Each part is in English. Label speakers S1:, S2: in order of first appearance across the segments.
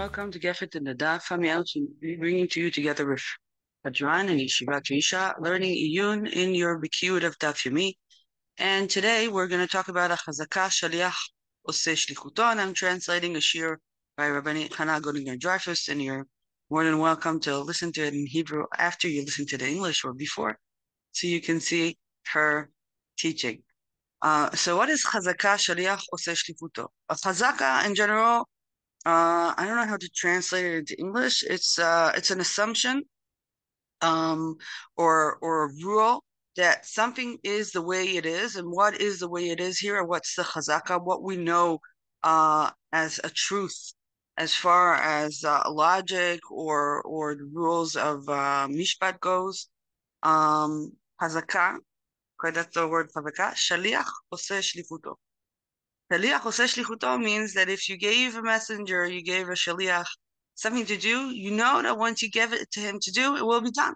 S1: welcome to Gefet and Nadav. I'm out to be bringing to you together with Hadran and Yeshivat Risha, learning Iyun in your Bikiyut of Daf Yomi. And today we're going to talk about a Chazaka Shaliach Oseh Shlichuto, and I'm translating a shir by Rabbi Hana Godinger Dreyfus, and you're more than welcome to listen to it in Hebrew after you listen to the English or before, so you can see her teaching. So what is Chazaka Shaliach Oseh Shlichuto? A Chazaka in general, I don't know how to translate it into English. It's an assumption, or a rule that something is the way it is, and what is the way it is here, or what's the chazaka, what we know as a truth, as far as logic or the rules of mishpat goes. Chazaka, okay, that's the word chazaka. Shaliach oseh shlichuto. Shaliach oseh shlichuto means that if you gave a messenger, you gave a shaliach something to do, you know that once you give it to him to do, it will be done.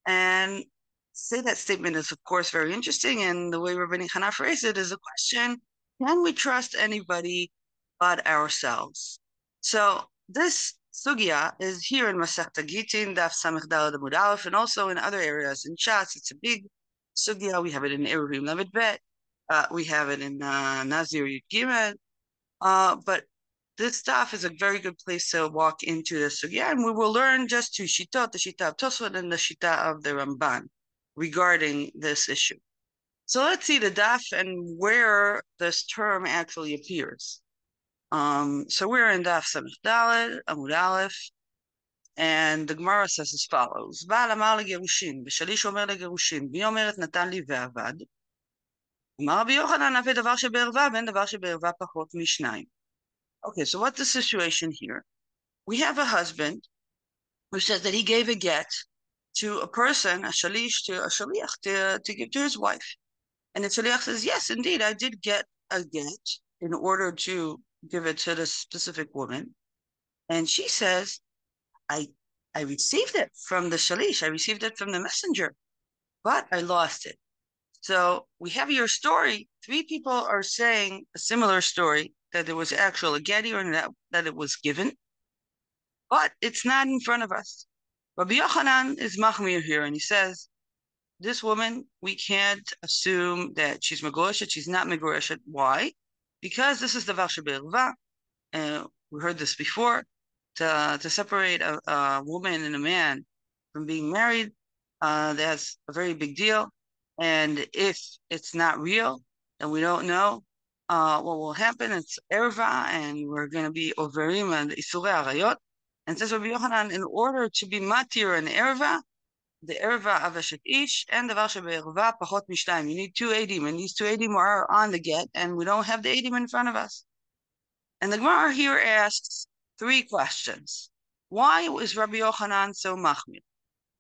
S1: And say that statement is, of course, very interesting. And the way Rabbi Hana phrased it is a question: can we trust anybody but ourselves? So this sugya is here in Masechta Gitin, Daf Samech Daled Amud Aleph, and also in other areas in Shas. It's a big sugya. We have it in Eruvin Lamed Bet. We have it in Nazir Yud Gimel. But this stuff is a very good place to walk into the sugya, and we will learn just two shitot, the shita of Tosfot and the shita of the Ramban, regarding this issue. So let's see the daf and where this term actually appears. So we're in daf Samech Daled Amud Aleph, and the Gemara says as follows: Ba'al amar legerushin, v'shalish omer legerushin, v'hi omeret natan li ve'avad. אמר רבי יוחנן, אף דבר שבערווה, ואין דבר שבערווה פחות משניים. Okay, so what's the situation here? We have a husband who says that he gave a get to a person, a shalish, to a shaliach, to give to his wife. And the shaliach says, yes, indeed, I did get a get in order to give it to this specific woman. And she says, I received it from the shalish, I received it from the messenger, but I lost it. So we have your story. Three people are saying a similar story, that there was actual a get here and that it was given, but it's not in front of us. Rabbi Yochanan is machmir here, and he says, this woman, we can't assume that she's megorashet. She's not megorashet. Why? Because this is the davar shebe'erva. We heard this before. To separate a woman and a man from being married, that's a very big deal. And if it's not real, then we don't know what will happen. It's erva, and we're going to be overim and isurei arayot. And says Rabbi Yochanan, in order to be matir and erva, the erva aveshet ish and the davar shebe'erva pachot mishtayim. You need two edim, and these two edim are on the get, and we don't have the edim in front of us. And the Gemara here asks three questions. Why is Rabbi Yochanan so machmir?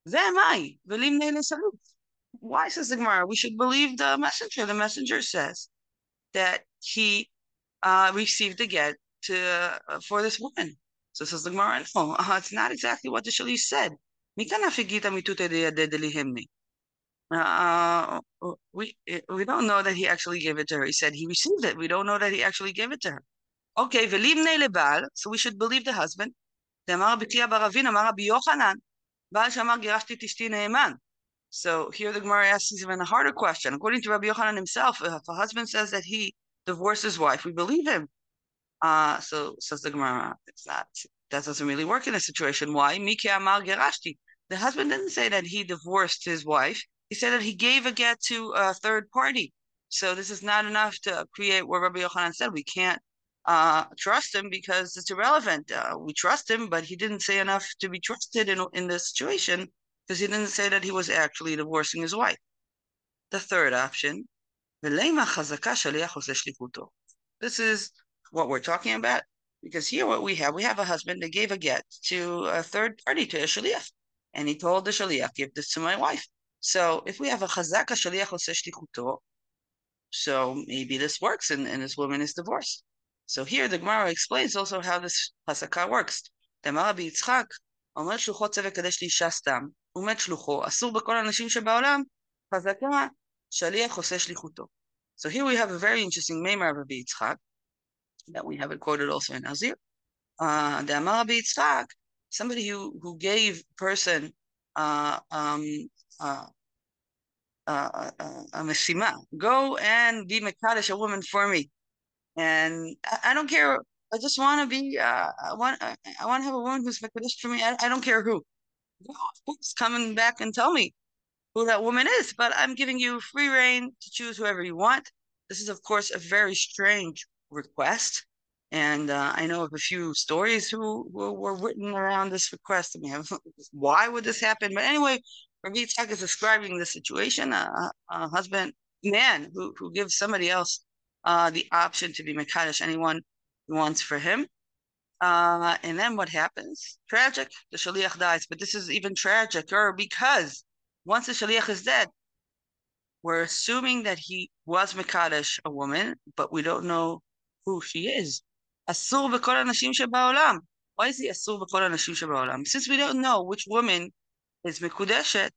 S1: Ve'mai v'limnei lesalut. Why, says the Gemara, we should believe the messenger? The messenger says that he received the get for this woman. So says the Gemara, no, it's not exactly what the shalish said. We don't know that he actually gave it to her. He said he received it. We don't know that he actually gave it to her. Okay, so we should believe the husband. So here the Gemara asks even a harder question. According to Rabbi Yochanan himself, if a husband says that he divorced his wife, we believe him. So says the Gemara, that doesn't really work in a situation. Why? Miki amar gerashti. The husband didn't say that he divorced his wife. He said that he gave a get to a third party. So this is not enough to create what Rabbi Yochanan said. We can't trust him because it's irrelevant. We trust him, but he didn't say enough to be trusted in this situation, because he didn't say that he was actually divorcing his wife. The third option, this is what we're talking about, because here what we have a husband that gave a get to a third party, to a shaliach, and he told the shaliach, give this to my wife. So if we have a chazaka shaliach oseh shlichuto, so maybe this works, and this woman is divorced. So here the Gemara explains also how this chazaka works. Demar Rabbi Yitzchak, אומר שלוחו צוות קדש לאישה סתם, ומת שלוחו, אסור בכל האנשים שבעולם, חזקה, שליח עושה שליחותו. So here we have a very interesting Meimar of Rabbi Yitzchak, that we have it quoted also in Nazir. the Amar Yitzchak, somebody who gave a person a meshima, go and be Mekadesh, a woman for me. And I don't care. I just want to be. I want to have a woman who's Mekadesh for me. I don't care who. Go, please come and back and tell me who that woman is. But I'm giving you free reign to choose whoever you want. This is, of course, a very strange request. And I know of a few stories who were written around this request. I mean, why would this happen? But anyway, Rabbi Yitzhak is describing the situation, a husband, man who gives somebody else the option to be Mekadesh, anyone he wants for him. And then what happens? Tragic. The Shaliach dies. But this is even tragicer because once the Shaliach is dead, we're assuming that he was Mekadesh, a woman, but we don't know who she is. Asur b'kol hanashim sheba'olam. Why is he asur b'kol hanashim sheba'olam? Since we don't know which woman is Mekudeshet,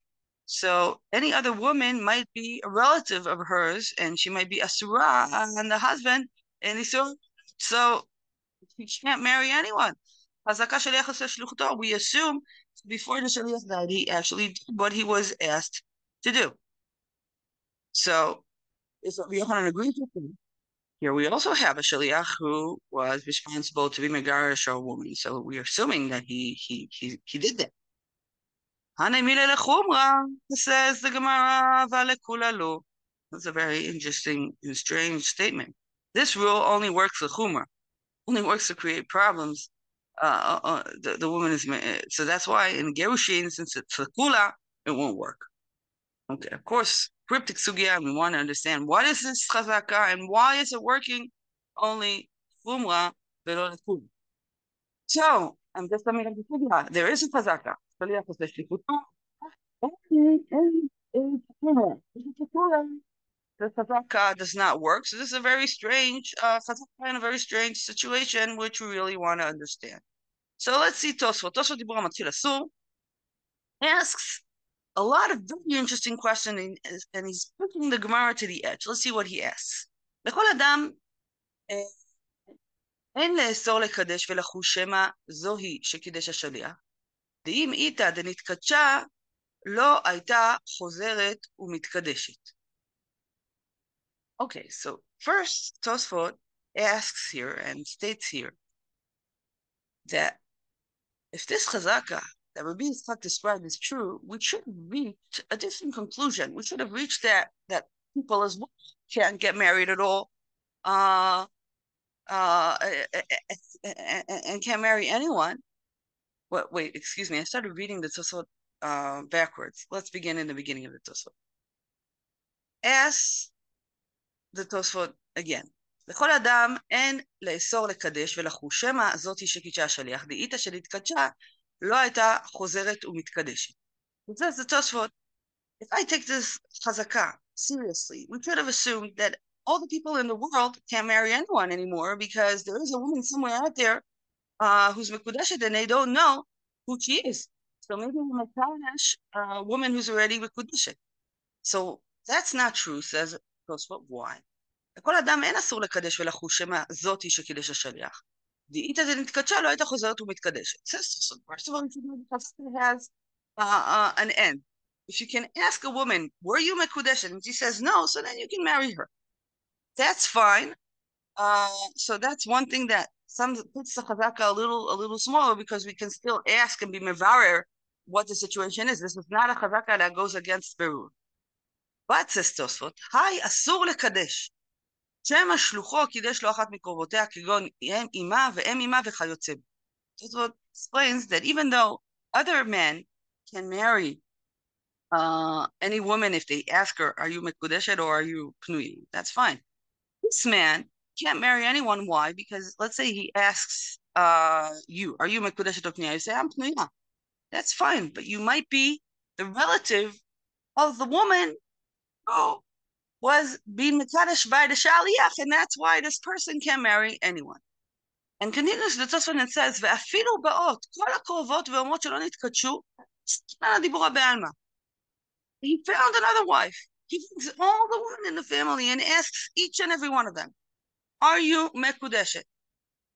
S1: so any other woman might be a relative of hers, and she might be Asura on the husband, and so he can't marry anyone. We assume before the Shaliach died, he actually did what he was asked to do. So if Yochanan agrees with him, here we also have a Shaliach who was responsible to be Megarish or a woman. So we're assuming that he did that. Says the Gemara, that's a very interesting and strange statement. This rule only works for Chumrah, only works to create problems. The woman is, so that's why in Gerushin, since it's for Kula, it won't work. Okay, of course, cryptic sugya, we want to understand what is this chazaka and why is it working only Chumrah, but Kula. So, I'm just telling you the sugya. There is a chazaka. The chazaka does not work. So this is a very strange chazaka in a very strange situation, which we really want to understand. So let's see Tosfot. Tosfot Dibura Matzil Asur asks a lot of very interesting questions, and he's pushing the Gemara to the edge. Let's see what he asks. לכל אדם אין לאסור לקדש ולחוש שמא זוהי שקידש השליח. דאם איתה דנתקדשה לא הייתה חוזרת ומתקדשת. Okay, so first Tosfot asks here and states here that if this chazaka that Rabbi Yitzchak described is true, we should have reached a different conclusion. We should have reached that people as well can't get married at all, and can't marry anyone. Wait, excuse me. I started reading the Tosfot backwards. Let's begin in the beginning of the Tosfot. Ask the Tosfot again. לכל אדם אין לאסור לקדש ולחוש שמא זאתי שקידשה השליח, דאיתה שנתקדשה לא הייתה חוזרת ומתקדשת. It says the Tosfot, if I take this chazaka seriously, we should have assumed that all the people in the world can't marry anyone anymore because there is a woman somewhere out there who's mekudeshet and they don't know who she is. So maybe a mekadesh, a woman who's already mekudeshet. So that's not true, says Tosfot. Why? לכל אדם אין אסור לקדש ולחוש שמא זאתי שקידש השליח. דאיתה דנתקדשה לא הייתה חוזרת ומתקדשת. First of all, it has an end. If you can ask a woman, were you mekudeshet? And she says no, so then you can marry her. That's fine. So that's one thing that some puts the chazaka a little smaller because we can still ask and be mevarer what the situation is. This is not a chazaka that goes against berur. But says Tosfot, hi, asur lekadesh. שם השלוחו קידש לו אחת מקרובותיה כגון אימה ואם אימה וכיוצא. Tosfot explains that even though other men can marry any woman if they ask her, are you mekudeshet or are you pnui? That's fine. This man can't marry anyone. Why? Because let's say he asks you, are you mekudeshet or pnui? You say, I'm pnuya. That's fine, but you might be the relative of the woman who was being mekadesh by the shaliach, and that's why this person can't marry anyone. And continues the Tosfot and says, ואפילו באות, כל הקרובות ואומרות שלא נתקדשו, סתם הדיבורה בעלמא. He found another wife. He brings all the women in the family and asks each and every one of them, are you mekudeshet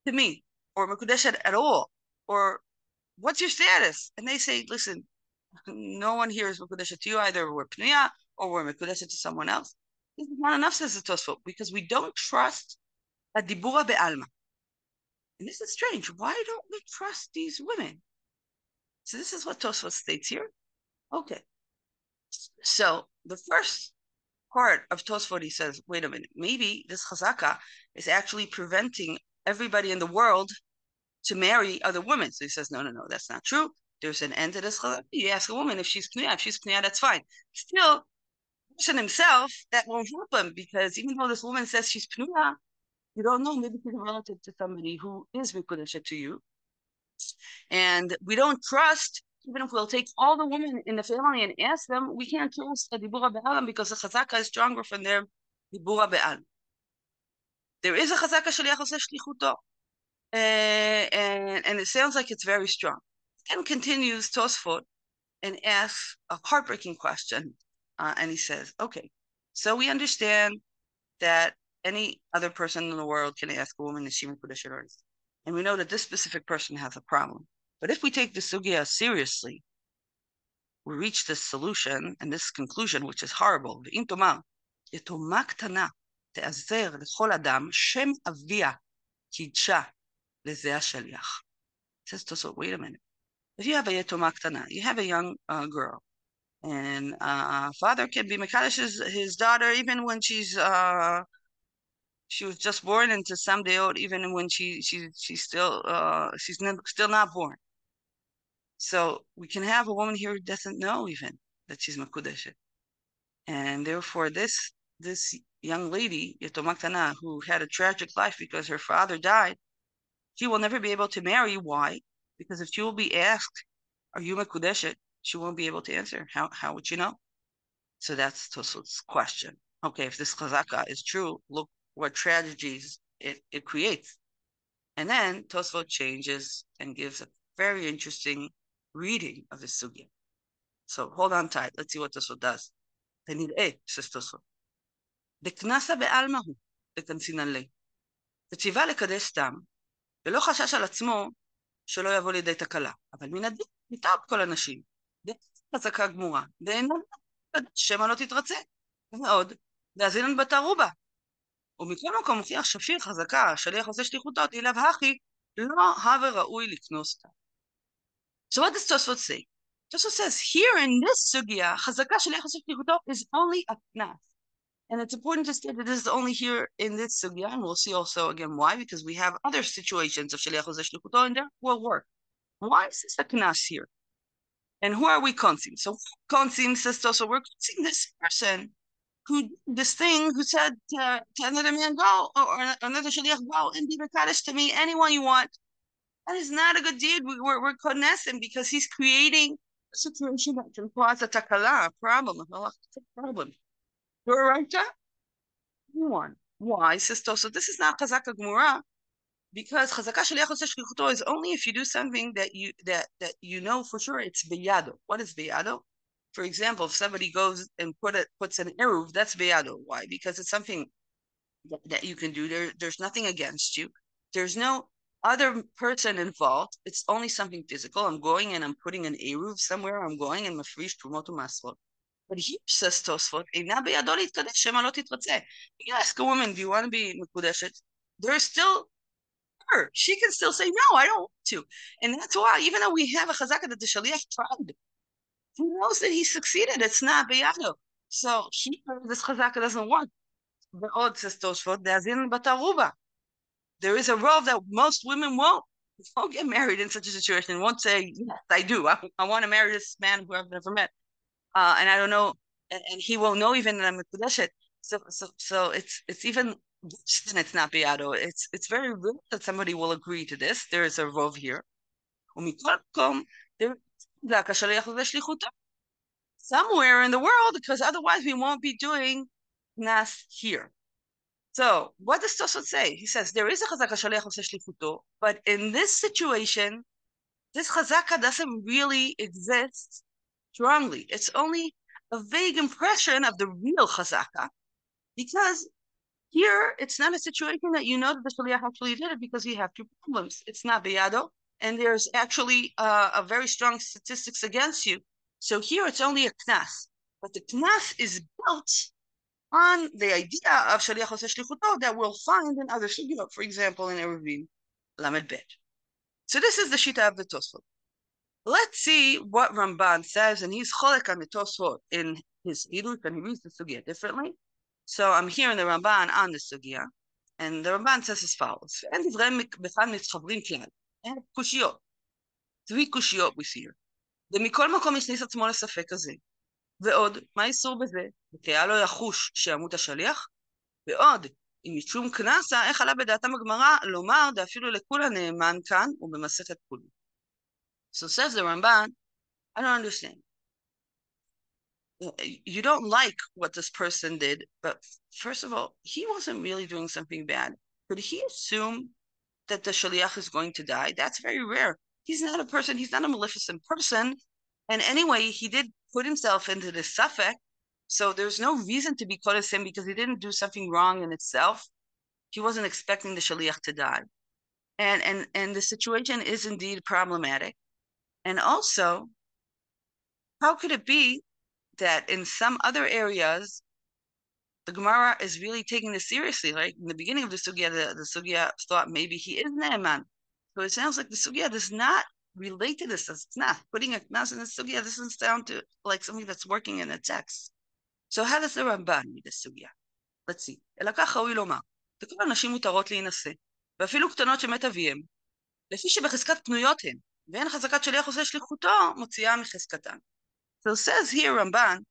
S1: to me? or Mekudeshet at all, or what's your status? And they say, listen, no one here is Mekudeshet to you, either we're Pnuya or we're Mekudeshet to someone else. This is not enough, says the Tosfot, because we don't trust a Dibura Be'alma. And this is strange. Why don't we trust these women? So this is what Tosfot states here. Okay. So the first part of Tosfot, he says, wait a minute, maybe this chazaka is actually preventing everybody in the world to marry other women. So he says, no, that's not true. There's an end to this chazaka. You ask a woman if she's pnuya, that's fine. Still, the person himself, that won't help him, because even though this woman says she's pnuya, you don't know, maybe she's a relative to somebody who is mikudeshet to you. And we don't trust, even if we'll take all the women in the family and ask them, we can't trust the Dibura Be'alam because the Chazaka is stronger from their Dibura Be'al. There is a Chazaka Shaliach Oseh Shlichuto, and it sounds like it's very strong. Then continues Tosfot and asks a heartbreaking question. And he says, okay, so we understand that any other person in the world can ask a woman, is she Mekudeshet or not? And we know that this specific person has a problem. But if we take the sugya seriously, we reach this solution and this conclusion, which is horrible. Says Tosfot, wait a minute. If you have a yetoma ktana, you have a young girl, and father can be mekadosh his daughter even when she was just born into some day old, even when she's still not born. So we can have a woman here who doesn't know even that she's Mekudeshet. And therefore this young lady, Yetoma Ktana, who had a tragic life because her father died, she will never be able to marry. Why? Because if she will be asked, are you Mekudeshet? She won't be able to answer. How would you know? So that's Tosfot's question. Okay, if this chazaka is true, look what tragedies it creates. And then Tosfot changes and gives a very interesting reading of the sugya. So hold on tight. Let's see what Tosfot does. ונראה, says Tosfot, דקנסה בעלמא הוא, דקנסינן לי. וציווה לקדש סתם, ולא חשש על עצמו שלא יבוא לידי תקלה. אבל מן הדין ניתן כל הנשים. חזקה גמורה, ואינה שמא לא תתרצה. ועוד, להזינן בתערובה. ומכל מקום מוכיח שפיר חזקה, שליח עושה שליחותו, אליו הכי, לא הווה ראוי לקנוס אותה. So what does Tosfot say? Tosfot says, here in this sugya, chazaka shaliach oseh shlichuto is only a knas. And it's important to state that this is only here in this sugya, and we'll see also again why, because we have other situations of shaliach oseh shlichuto, and there will work. Why is this a knas here? And who are we konsim? So konsim says Tosfot, we're konsim this person who did this thing, who said to another man, go, or another shaliach, go and be mekadosh to me, anyone you want. That is not a good deed. We're konessing because he's creating a situation that can cause a takala, a problem, a problem. You're right, John? One. Why, says Tosfot? This is not chazaka gemura, because chazaka shaliach oseh shlichuto is only if you do something that you know for sure it's beyado. What is beyado? For example, if somebody goes and puts an eruv, that's beyado. Why? Because it's something that you can do. There's nothing against you. There's no other person involved. It's only something physical. I'm going and I'm putting an eruv somewhere. I'm going and mafrish trumot u'masrot. But here says Tosfot, "Eina beyado litkadesh shema lo titratzeh." You ask a woman, "Do you want to be mekudeshet?" There's still her. She can still say, "No, I don't want to." And that's why, even though we have a chazaka that the shaliach tried, he knows that he succeeded. It's not beyado. So here, this chazaka doesn't work. The odd says Tosfot, "De'azin bataruba." There is a role that most women won't get married in such a situation. Won't say, yes, I do. I want to marry this man who I've never met. And I don't know, and he won't know even that I'm a Kudeshet. So it's even worse than it's not Beado. It's very rare that somebody will agree to this. There is a rov here. Somewhere in the world, because otherwise we won't be doing Nas here. So what does Tosfot say? He says there is a chazaka shaliach oseh shlichuto, but in this situation, this chazaka doesn't really exist strongly. It's only a vague impression of the real chazaka, because here, it's not a situation that you know that the shaliach actually did it because you have two problems. It's not biyado, and there's actually a very strong statistics against you. So here it's only a knas, but the knas is built on the idea of shaliach oseh shlichuto that we'll find in other sugiyot, for example, in Eruvin Lamed Bet. So this is the shita of the Tosfot. Let's see what Ramban says, and he's cholek on the Tosfot in his Hidush, and he reads the sugya differently. So I'm here in the Ramban on the sugya, and the Ramban says as follows: "En divrei בכלל מתחברים כלל, אין קושיות, three קושיות we see here. ומכל מקום הכניס עצמו לספק הזה. ועוד, מה איסור בזה? וכי היה לו יחוש שימות השליח? ועוד, אם משום כנסה, איך עלה בדעתם הגמרא לומר דאפילו לכולה נאמן כאן ובמסכת כולה." So says the Ramban, I don't understand. You don't like what this person did, but first of all, he wasn't really doing something bad. Could he assume that the shaliach is going to die? That's very rare. He's not a person, he's not a maleficent person. And anyway, he did put himself into this suffix, so there's no reason to be kodesim because he didn't do something wrong in itself. He wasn't expecting the shaliach to die. And the situation is indeed problematic. And also, how could it be that in some other areas, the Gemara is really taking this seriously? Like in the beginning of the sugya, the sugya thought maybe he is Naaman. So it sounds like the sugya does not relate to this. It's not putting a knas in the sugya. This is down to like something that's working in the text. So how does the Ramban read the sugya? Let's see. אלא כך ראוי לומר, וכל הנשים מותרות להינשא, ואפילו קטנות שמת אביהם, לפי שבחזקת פנויות הן, ואין חזקת שליח עושה שליחותו, מוציאה מחזקתן. So it says here, Ramban,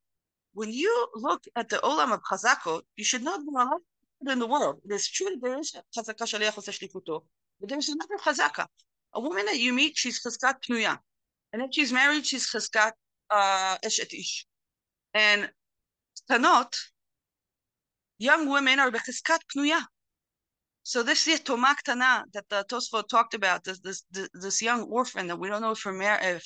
S1: when you look at the olam of chazakot, you should know there are a lot in the world. It is true that there is chazaka shaliach oseh shlichuto, but there's another chazaka. A woman that you meet, she's chazkat pnuya, and if she's married, she's chazkat eshet ish. And tanot, young women are bechazkat pnuya. So this yetoma ktana that the Tosfot talked about, this young orphan that we don't know if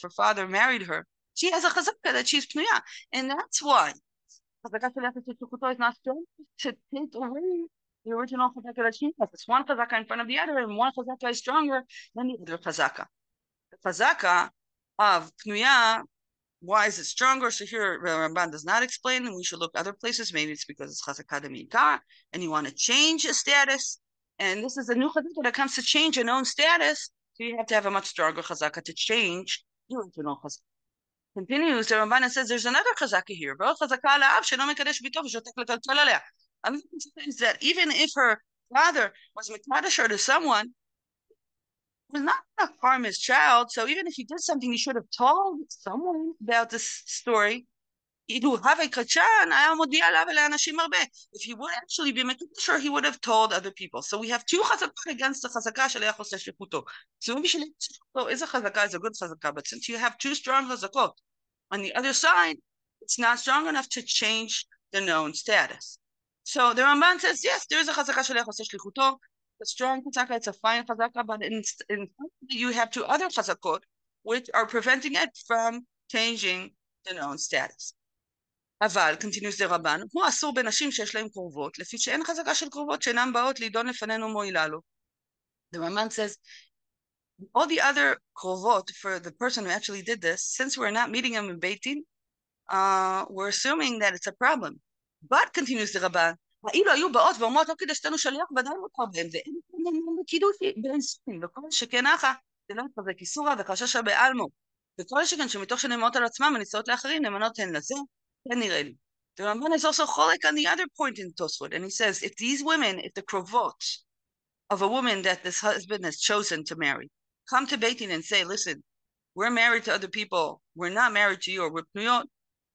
S1: her father married her, she has a chazaka that she's pnuya, and that's why chazaka shaliach oseh shlichuto is not strong to take away the original chazaka that she has. It's one chazaka in front of the other, and one chazaka is stronger than the other chazaka. The chazaka of pnuya, why is it stronger? So here Ramban does not explain, and we should look other places. Maybe it's because it's chazaka de mi'ikar, and you want to change a status. And this is a new chazaka that comes to change a known status. So you have to have a much stronger chazaka to change the original chazaka. Continues the Ramban and says there's another chazaka here. I mean, is that even if her father was mekadesh her to someone, was not going to harm his child. So even if he did something, he should have told someone about this story. If he would actually be sure, he would have told other people. So we have two chazakot against the chazakah shaliach oseh shlichuto. So maybe shaliach shlichuto is a chazakah, is a good chazakah, but since you have two strong chazakot on the other side, it's not strong enough to change the known status. So the Ramban says, yes, there is a chazakah shaliach oseh shlichuto. A strong chazaka, it's a fine chazaka, but in you have two other chazakot which are preventing it from changing the known status. אבל, continues the רבן, הוא אסור בנשים שיש להם קרובות, לפי שאין חזקה של קרובות שאינן באות להידון לפנינו מועילה לו. The Raman says, all the other קרובות, for the person who actually did this, since we're not meeting him in Beit Din, we're assuming that it's a problem. But, continues the רבן, האילו היו באות ואומרות, לא קידשתנו שליח, ודאי מותר בהם, ואין להם בקידוש באיסורים, וכל שכן אחא, זה לא מתחזק איסורה וחששה בעלמו. וכל שכן שמתוך שנאמרות על עצמם הנישאות לאחרים, נאמנות הן לזה, the Ramban is also cholek on the other point in Tosfot, and he says, if these women, if the krovot of a woman that this husband has chosen to marry, come to Beit Din and say, listen, we're married to other people, we're not married to you, or we're pnuyot,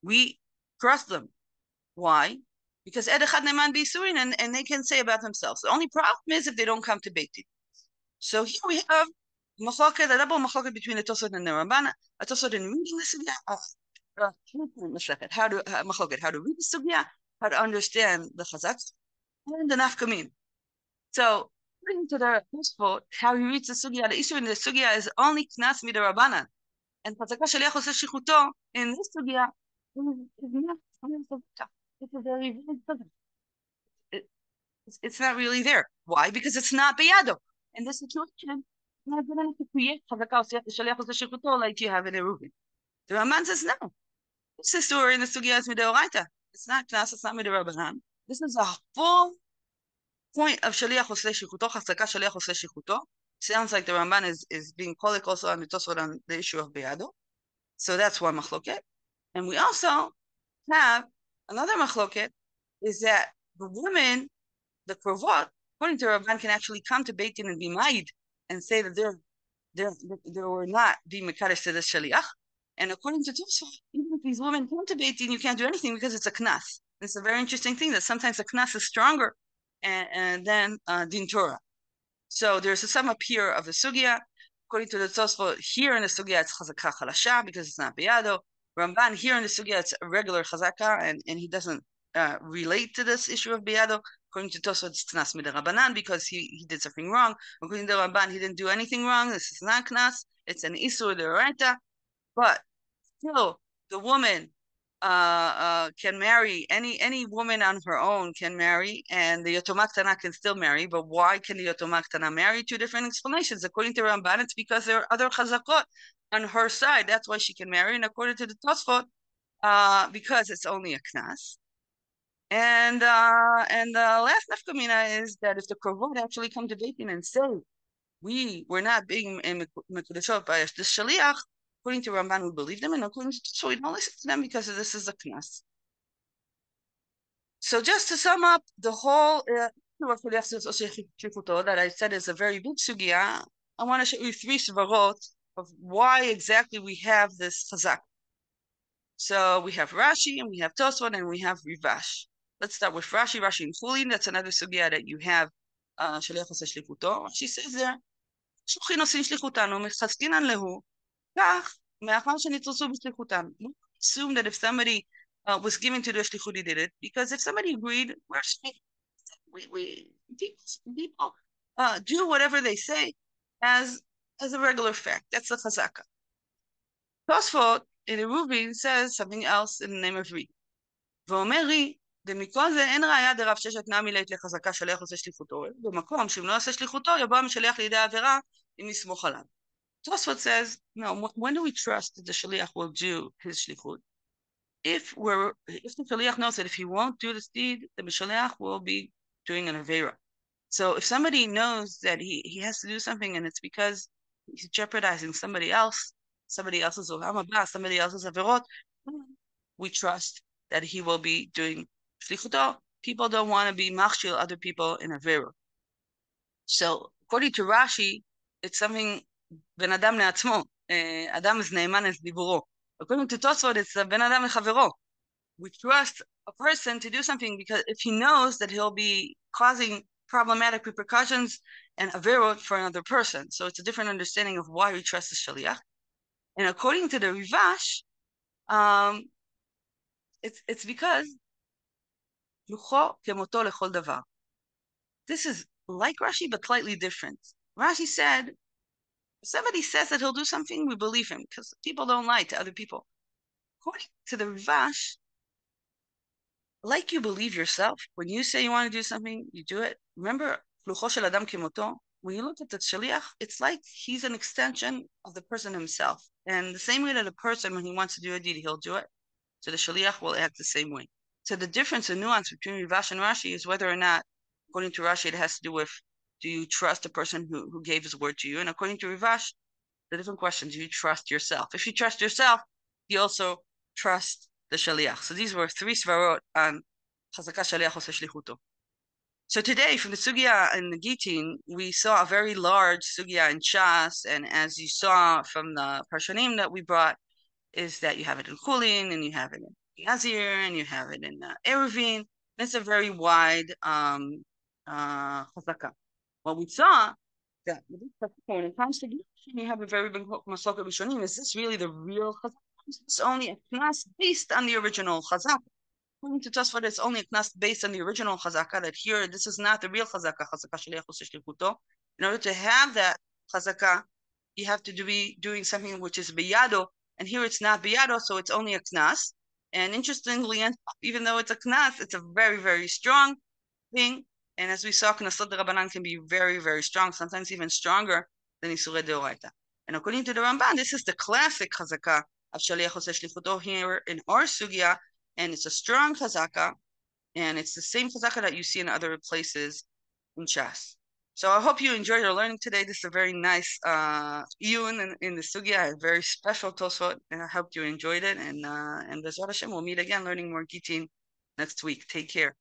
S1: we trust them. Why? Because ed echad neman b'isurin, and they can say about themselves. The only problem is if they don't come to Beit Din. So here we have machloket, a double machloket between the Tosfot and the Ramban. A Tosfot in reading this how to read the sugya, how to understand the chazak, and the nafkamin. So, according to the Tosfot, how he reads the sugya, the issue in the sugya is only knas midarabanan, and chazaka shaliach oseh shlichuto in this sugya is not chazaka. It's a very, very chazaka. It's not really there. Why? Because it's not biyado. In this situation, not going to create like you have in Eruvin. The Ramban says no. This is story in the Sugya is Midoraita. It's not Knas, it's not Midorabanan. This is a full point of Shaliach Oseh Shichuto, Chasaka Shaliach Oseh Shichuto. Sounds like the Ramban is being polik also on the issue of Be'ado. So that's one machloket. And we also have another machloket, is that the woman, the krovot, according to Ramban, can actually come to Beit Din and be ma'id and say that they were not being mekadesh to the Shaliach. And according to Tosfot, even if these women come to Beit Din, you can't do anything because it's a knas. It's a very interesting thing that sometimes a knas is stronger than din Torah. So there's a sum up here of the sugya. According to the Tosfot, here in the sugya it's chazaka chalasha because it's not biyado. Ramban here in the sugya it's a regular chazaka, and he doesn't relate to this issue of biyado. According to Tosfot, it's knas midarabanan because he did something wrong. According to Ramban, he didn't do anything wrong. This is not knas. It's an isur deraita. But still, the woman can marry, any woman on her own can marry, and the Yotomah Ktana can still marry. But why can the Yotomah Ktana marry? Two different explanations. According to Ramban, it's because there are other chazakot on her side. That's why she can marry. And according to the Tosfot, because it's only a knas. And the last nafkamina is that if the krovot actually come to Beit Din and say, we were not being mekudeshot by the shaliach, according to Ramban, we believe them, and according to so we don't listen to them because this is a knas. So just to sum up, the whole that I said is a very big sugya. I want to show you three svarot of why exactly we have this chazak. So we have Rashi, and we have Tosfot, and we have Rivash. Let's start with Rashi. Rashi in Chulin, that's another sugya that you have. Shaliach Oseh Shlichuto. She says there, שלוחין עושים שליחותנו, מחזקינן להו, כך, מאחר שנתרסו בשליחותם. Assume that if somebody was given to do a shlichut, he did it, because if somebody agreed, people do whatever they say as a regular fact. That's the chazaka. Tosfot in Eruvin says something else in the name of Ri. ואומר רי, ומכל זה אין ראיה דרב ששת נמי לית לחזקה שליח עושה שליחותו, במקום שאם לא עושה שליחותו, יבוא המשליח לידי העבירה אם נסמוך עליו. Tosfot says, no, when do we trust that the shaliach will do his shlichut? If the shaliach knows that if he won't do this deed, the shaliach will be doing an avera. So if somebody knows that he has to do something and it's because he's jeopardizing somebody else's olam haba, somebody else's averot, we trust that he will be doing shlichuto. People don't want to be machshil other people in avera. So according to Rashi, it's something ben adam le'atzmo. Adam is neiman es diburo. According to Tosfot, it's ben adam lechavero. We trust a person to do something because if he knows that he'll be causing problematic repercussions and averot for another person. So it's a different understanding of why we trust the shaliach. And according to the Rivash, it's because lucho kemoto lechol davar. This is like Rashi, but slightly different. Rashi said, if somebody says that he'll do something, we believe him, because people don't lie to other people. According to the Rivash, like you believe yourself, when you say you want to do something, you do it. Remember, lucho shel adam kemoto, when you look at the shaliach, it's like he's an extension of the person himself. And the same way that a person, when he wants to do a deed, he'll do it. So the shaliach will act the same way. So the difference and nuance between Rivash and Rashi is whether or not, according to Rashi, it has to do with, do you trust the person who gave his word to you? And according to Rivash, the different questions, do you trust yourself? If you trust yourself, you also trust the shaliach. So these were three svarot on chazaka shaliach oseh shlichuto. So today, from the sugya in the Gitin, we saw a very large sugya in Shas, and as you saw from the Parshanim that we brought, is that you have it in Chulin, and you have it in Yazir, and you have it in Eruvin. It's a very wide chazaka. What we saw that when it comes to Gittin, you have a very big masoka rishonim. Is this really the real chazaka? It's only a knas based on the original chazaka. According to Tosfot, it's only a knas based on the original chazaka. That here, this is not the real chazaka. Chazaka shaliach oseh shlichuto. In order to have that chazaka, you have to be doing something which is biyado, and here it's not biyado, so it's only a knas. And interestingly, even though it's a knas, it's a very, very strong thing. And as we saw, Knesset Rabbanan can be very, very strong, sometimes even stronger than Isurei Deoraita. And according to the Ramban, this is the classic chazaka of Shaliach Oseh Shlichuto here in our sugya, and it's a strong chazaka, and it's the same chazaka that you see in other places in Shas. So I hope you enjoyed your learning today. This is a very nice iyun in the sugya, a very special tosfot, and I hope you enjoyed it. And Bezrat Hashem, we'll meet again learning more Gittin next week. Take care.